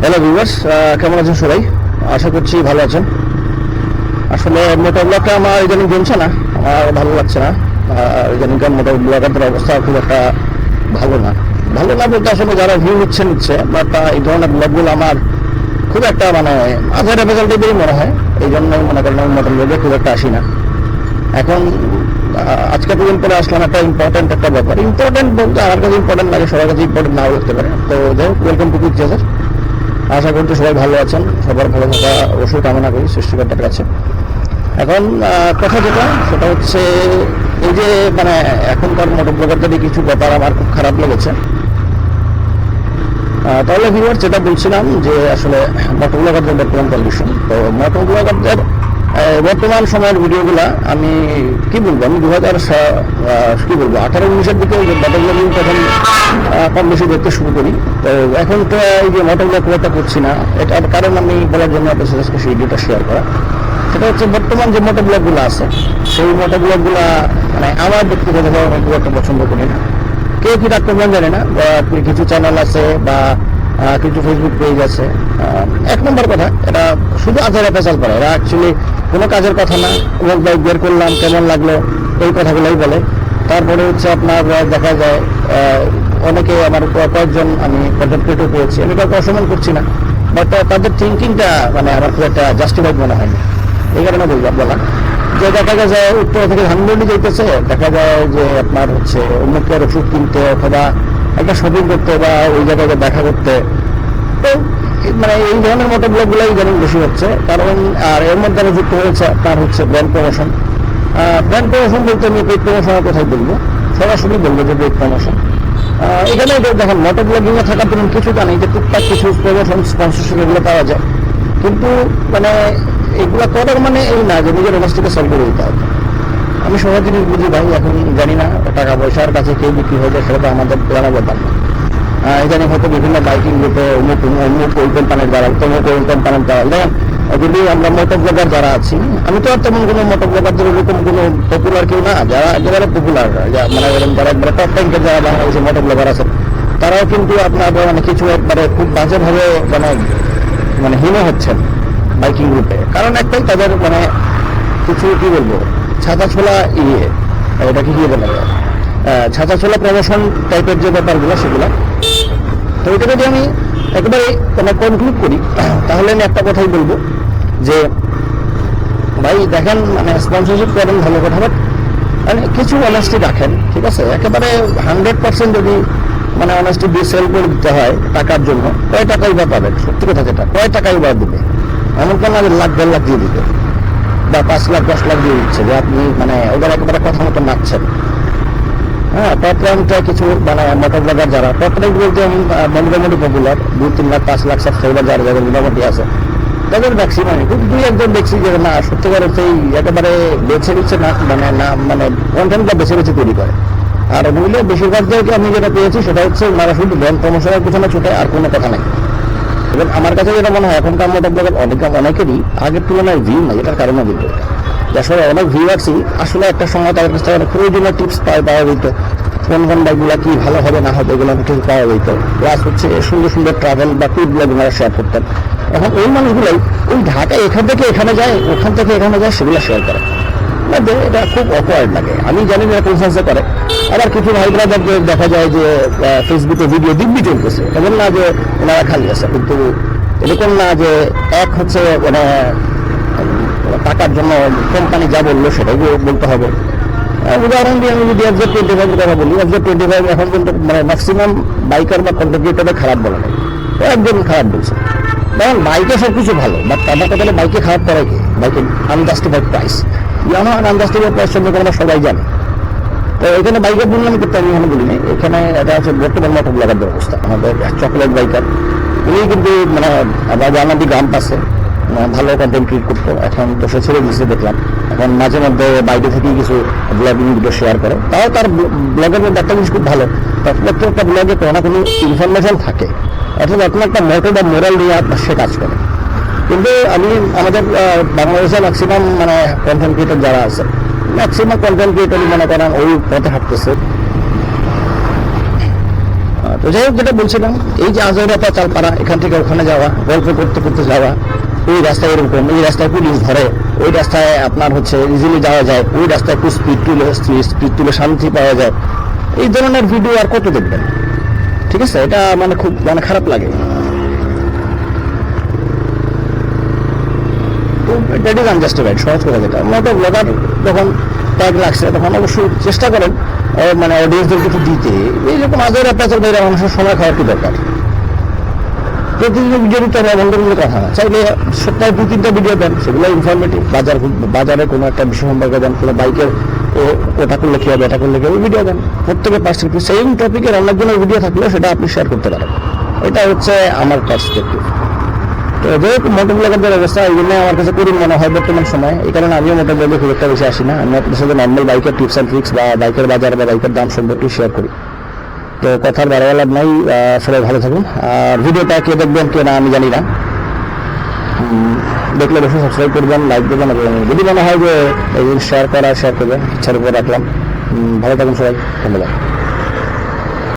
Hello viewers, কেমন আছেন সবাই? আশা করছি ভালো আছেন। আসলে মোটর ব্লগটা আমার ইদানিং জমছে না, আমার ভালো লাগছে না। ইদানিংকার মোটর ব্লগারদের অবস্থা খুব একটা ভালো না। ভালো না বলতে আসলে যারা ভিউ নিচ্ছে বাট এই ধরনের ব্লগগুলো আমার খুব একটা মানে আধার রেজাল্টেরই মনে হয়। এই জন্যই মনে করেন আমি মোটর ব্লগে খুব একটা আসি না। এখন আজকে দুদিন পরে আসলাম একটা ইম্পর্টেন্ট একটা ব্যাপার। ইম্পর্টেন্ট বলতে আমার কাছে ইম্পর্টেন্ট লাগে, সবার কাছে ইম্পর্টেন্ট নাও লাগতে পারে। তো যাই হোক, ওয়েলকাম টু কুইক জেজার। আশা করছি সবাই ভালো আছেন, সবার ভালো থাকা অবশ্যই কামনা করি সৃষ্টিকর্তার কাছে। এখন কথা যেটা সেটা হচ্ছে এই যে মানে এখনকার মোটর ব্লগারদের কিছু ব্যাপার আমার খুব খারাপ লেগেছে। তাহলে ভিউয়ার যেটা বলছিলাম যে আসলে মোটর ব্লগারদের বর্তমান কন্ডিশন, তো মোটর ব্লগারদের বর্তমান সময়ের ভিডিওগুলা আমি কি বলবো, আমি 18-19-এর দিকে ওই যে মোটর ব্লগিং তখন কম বেশি দেখতে শুরু করি। তো এখন তো এই যে মোটর ব্লগ খুব একটা করছি না, এটার কারণ আমি বলার জন্য আপনার সাথে সেই ভিডিওটা শেয়ার করা। সেটা হচ্ছে বর্তমান যে মোটর ব্লগগুলো আছে সেই মোটর ব্লগগুলো মানে আমার ব্যক্তিগতভাবে আমি খুব একটা পছন্দ করি না। কেউ কি রাখতে পারেন জানি না, কিছু চ্যানেল আছে বা কিছু ফেসবুক পেজ আছে। এক নম্বর কথা, এটা শুধু আধারে পেঁচাল করে, এরা অ্যাকচুয়ালি কোনো কাজের কথা না, এবং বাইক বের করলাম কেমন লাগলো এই কথাগুলোই বলে। তারপরে হচ্ছে আপনার দেখা যায় অনেকে আমার কয়েকজন আমি কন্টেন্ট ক্রিয়েটর পেয়েছি, আমি কাউকে অসম্মান করছি না, বাট তাদের থিঙ্কিংটা মানে আমার খুব একটা জাস্টিফাইড মনে হয়নি। এই কারণে বলা যে দেখা যায় উত্তর থেকে ধানমন্ডি যাইতেছে, দেখা যায় যে আপনার হচ্ছে অমুকের ওষুধ কিনতে অথবা একটা শপিং করতে বা ওই জায়গায় দেখা করতে। তো মানে এই ধরনের মোটর ব্লগগুলোই ইদানিং বেশি হচ্ছে। কারণ আর এর মধ্যে আমি যুক্ত হয়েছে আপনার হচ্ছে ব্র্যান্ড প্রমোশন। ব্র্যান্ড প্রমোশন বলতে আমি পেইড প্রমোশনের কথাই বলবো, সরাসরি বলবো যে পেইড প্রমোশন। এখানে দেখেন মোটর ব্লগিংয়ে থাকার জন্য কিছু জানি যে টুকটাক কিছু প্রমোশন স্পন্সরশিপ এগুলো পাওয়া যায়, কিন্তু মানে এগুলো করার মানে এই না যে নিজের অবস্থাকে সলভ করে দিতে হবে। আমি সবাই জিনিস বুঝি ভাই, এখন জানি না টাকা পয়সার কাছে কেউ বিক্রি হয়ে যায়, সেটা তো আমাদের জানা ব্যাপার না। এখানে হয়তো বিভিন্ন বাইকিং গ্রুপে অমুক ওই কোম্পানির দ্বারা তমুক ওই কোম্পানির দ্বারা দেখেন, যদি আমরা মোটর ব্লগার যারা আছি, আমি তো আর তেমন কোনো মোটর ব্লগারদের এরকম কোনো পপুলার কেউ না, যারা একেবারে পপুলার মানে যারা একবারে টপ র্যাঙ্কের যারা বাংলাদেশের মোটর ব্লগার আছেন, তারাও কিন্তু আপনার মানে কিছু একবারে খুব বাজেভাবে মানে হীন হচ্ছেন বাইকিং গ্রুপে। কারণ একটাই, তাদের মানে কিছু কি বলবো ছাতা ছোলা এটাকে কি বলা যায়, ছাতা ছোলা প্রমোশন টাইপের যে ব্যাপারগুলো সেগুলো। তো এটা যদি আমি একেবারে মানে কনক্লুড করি, তাহলে আমি একটা কথাই বলবো যে ভাই দেখেন, মানে স্পন্সরশিপ করেন ভালো কথা, বাট মানে কিছু অনেস্টি রাখেন, ঠিক আছে? একেবারে 100% যদি মানে অনেস্টি দিয়ে সেল করে দিতে হয় টাকার জন্য, কয় টাকাই বা পাবেন? সত্যি কথা যেটা, কয় টাকাই বা দেবে? এমন কেন লাখ 1.5 লাখ দিয়ে দিবে বা 5 লাখ 10 লাখ দিয়ে দিচ্ছে যে আপনি মানে ওদের একেবারে কথা মতো নাচছেন। হ্যাঁ, টপ র্যাঙ্কটা কিছু মানে মোটর ব্লগার যারা টপ র্যাঙ্ক বলতে মোটামুটি পপুলার 2-3 লাখ 5 লাখ সাবস্ক্রাইবার যারা মোটামুটি আছে, তাদের ম্যাক্সিমাম কিন্তু 2-1 দেখছি যে না সত্যিকার সেই একেবারে বেছে না মানে কন্টেন্টটা বেছে তৈরি করে। আর নইলে বেশিরভাগদেরকে আমি যেটা পেয়েছি সেটা হচ্ছে ওনারা শুধু ব্র্যান্ড প্রমোশনের পিছনে ছুটে, আর কোনো কথা নেই। এবং আমার কাছে যেটা মনে হয়, এখনকার মোটর ব্লগার অনেকেরই আগের তুলনায় ভিউ নাই, এটার কারণে কিন্তু আসলে অনেক ভিউয়ার্সি আসলে একটা সময় তাদের কাছ থেকে প্রয়োজনীয় টিপস পাওয়া যেত, কোন বাইকগুলো কি ভালো হবে না হবে এগুলো কিছু পাওয়া যেত, প্লাস হচ্ছে সুন্দর সুন্দর ট্রাভেল বা ট্যুর ব্লগ ওনারা শেয়ার করতেন। এখন ওই মানুষগুলোই ওই ঢাকায় এখান থেকে এখানে যায়, ওখান থেকে এখানে যায়, সেগুলো শেয়ার করে। এটা খুব অকওয়ার্ড লাগে। আমি জানি না কোন সেন্সে করে। আবার কিছু ভাই ব্রাদারকে দেখা যায় যে ফেসবুকে ভিডিও দিব্যি চলতেছে, এমন না যে ওনারা খালি আছে, কিন্তু এরকম না যে এক হচ্ছে মানে টাকার জন্য কোম্পানি যা বললো সেটাই বলতে হবে। উদাহরণ দিয়ে আমি যদি FZ25 কথা বলি, FZ25 এখন কিন্তু মানে ম্যাক্সিমাম বাইকার বা কন্টেন্ট ক্রিয়েটরে খারাপ বলে নেই, একদম খারাপ বলছে। দেখেন বাইকে সব কিছু ভালো, বাট তাদের কথা বাইকে খারাপ করে কি? বাইকে আনজাস্টিফাইড প্রাইস, আমার আনজাস্টিফাইড প্রাইস সম্পর্কে আমরা সবাই জানি। তো এখানে বাইকের বললাম করতে আমি এখানে বলি না, এখানে এটা হচ্ছে বর্তমান মোটর ব্লগারদের অবস্থা। আমাদের চকলেট বাইকার উনি কিন্তু মানে জানাদি গান পাশে ভালো কন্টেন্ট ক্রিয়েট করতো, এখন তো সে ছেড়ে দিচ্ছে দেখলাম। এখন মাঝে মধ্যে বাইরে থেকেই কিছু ব্লগিং ভিডিও শেয়ার করে, তাও তার ব্লগের মধ্যে একটা জিনিস খুব ভালো, প্রত্যেকটা ব্লগে কোনো না কোনো ইনফরমেশন থাকে, অর্থাৎ আপনার একটা মোটো বা মোরাল নিয়ে সে কাজ করে। কিন্তু আমি আমাদের বাংলাদেশের ম্যাক্সিমাম মানে কন্টেন্ট ক্রিয়েটর যারা আছে, ম্যাক্সিমাম কন্টেন্ট ক্রিয়েটরই মনে করেন ওই পথে হাঁটতেছে। তো যাই হোক, যেটা বলছিলাম, এই যে আজরাপা চালপাড়া, এখান থেকে ওখানে যাওয়া, গল্প করতে করতে যাওয়া, ওই রাস্তায় এরকম, এই রাস্তায় পুলিশ ধরে, ওই রাস্তায় আপনার হচ্ছে ইজিলি যাওয়া যায়, ওই রাস্তায় একটু স্পিড তুলে শান্তি পাওয়া যায়, এই ধরনের ভিডিও আর কত দেখবেন? ঠিক আছে, এটা মানে খুব মানে খারাপ লাগে। তো দ্যাট ইজ আনজাস্টিফাইড, সহজ কথা যেটা। মোটো ব্লগার যখন ট্যাগ লাগছে তখন অবশ্যই চেষ্টা করেন মানে অডিয়েন্সদের কিছু দিতে। এইরকম আজের প্যাচার বাইরে মানুষের সময় খাওয়ার কি দরকার? প্রতিদিন ভিডিও দিতে হবে বন্ধ করে কথা না, চাইলে সপ্তাহে 2-3টা ভিডিও দেন, সেগুলো ইনফরমেটিভ। বাজারে কোনো একটা বিষয় সম্পর্কে দেন, কোনো বাইকের ওটা করলে কি হবে, এটা করলে কি হবে, ভিডিও দেন। প্রত্যেকের পার্সপেক্টিভ সেম টপিকের অনেকজনের ভিডিও থাকলে সেটা আপনি শেয়ার করতে পারেন। এটা হচ্ছে আমার পার্সপেক্টিভ। তো যাই হোক, মোটর ব্লগারদের অবস্থা এই জন্য আমার কাছে কঠিন মনে হয় বর্তমান সময়। এই কারণে আমিও মোটর ব্লগে খুব একটা বেশি আসি না। আমি আপনার সাথে নর্মাল বাইকের টিপস অ্যান্ড ট্রিক্স বা বাইকের বাজার বা বাইকের দাম সম্পর্কে শেয়ার করি। তো কথার বাড়াবার লাভ নাই। সবাই ভালো থাকুন। আর ভিডিওটা কে দেখবেন কে না আমি জানি না, দেখলে বেশি সাবস্ক্রাইব করবেন, লাইক দেবেন, এবং যদি মনে হয় যে শেয়ার করবেন, ইচ্ছার উপর রাখলাম। ভালো থাকুন সবাই, ধন্যবাদ।